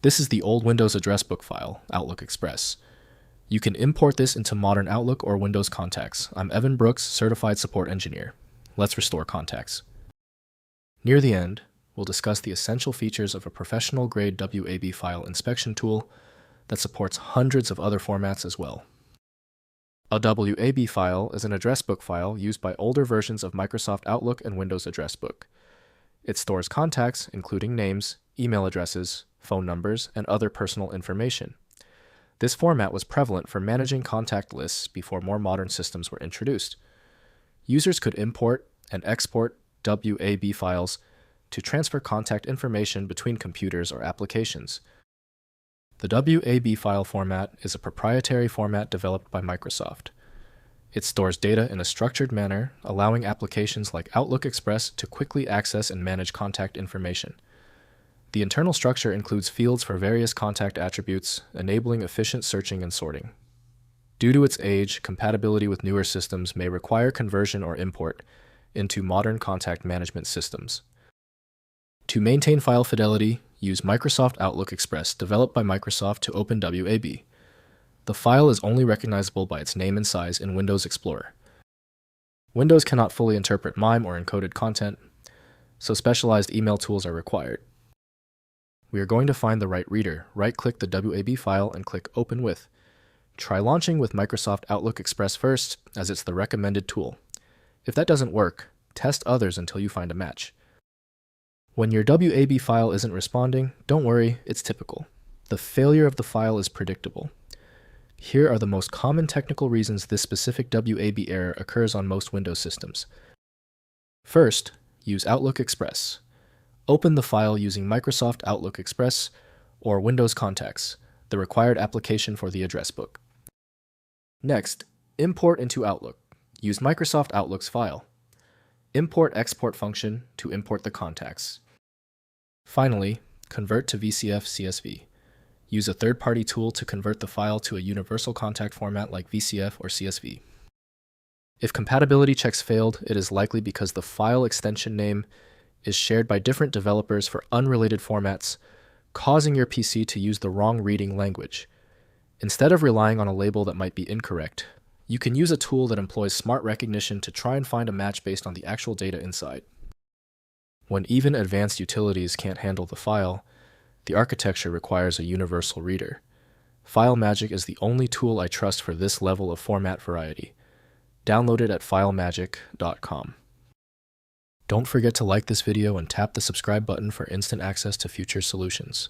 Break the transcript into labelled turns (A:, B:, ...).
A: This is the old Windows address book file, Outlook Express. You can import this into modern Outlook or Windows contacts. I'm Evan Brooks, Certified Support Engineer. Let's restore contacts. Near the end, we'll discuss the essential features of a professional-grade WAB file inspection tool that supports hundreds of other formats as well. A WAB file is an address book file used by older versions of Microsoft Outlook and Windows Address Book. It stores contacts, including names, email addresses, phone numbers, and other personal information. This format was prevalent for managing contact lists before more modern systems were introduced. Users could import and export WAB files to transfer contact information between computers or applications. The WAB file format is a proprietary format developed by Microsoft. It stores data in a structured manner, allowing applications like Outlook Express to quickly access and manage contact information. The internal structure includes fields for various contact attributes, enabling efficient searching and sorting. Due to its age, compatibility with newer systems may require conversion or import into modern contact management systems. To maintain file fidelity, use Microsoft Outlook Express, developed by Microsoft to open WAB. The file is only recognizable by its name and size in Windows Explorer. Windows cannot fully interpret MIME or encoded content, so specialized email tools are required. We are going to find the right reader. Right-click the WAB file and click Open With. Try launching with Microsoft Outlook Express first, as it's the recommended tool. If that doesn't work, test others until you find a match. When your WAB file isn't responding, don't worry, it's typical. The failure of the file is predictable. Here are the most common technical reasons this specific WAB error occurs on most Windows systems. First, use Outlook Express. Open the file using Microsoft Outlook Express or Windows Contacts, the required application for the address book. Next, import into Outlook. Use Microsoft Outlook's file. Import-export function to import the contacts. Finally, convert to VCF CSV. Use a third-party tool to convert the file to a universal contact format like VCF or CSV. If compatibility checks failed, it is likely because the file extension name is shared by different developers for unrelated formats, causing your PC to use the wrong reading language. Instead of relying on a label that might be incorrect, you can use a tool that employs smart recognition to try and find a match based on the actual data inside. When even advanced utilities can't handle the file, the architecture requires a universal reader. FileMagick is the only tool I trust for this level of format variety. Download it at filemagick.com. Don't forget to like this video and tap the subscribe button for instant access to future solutions.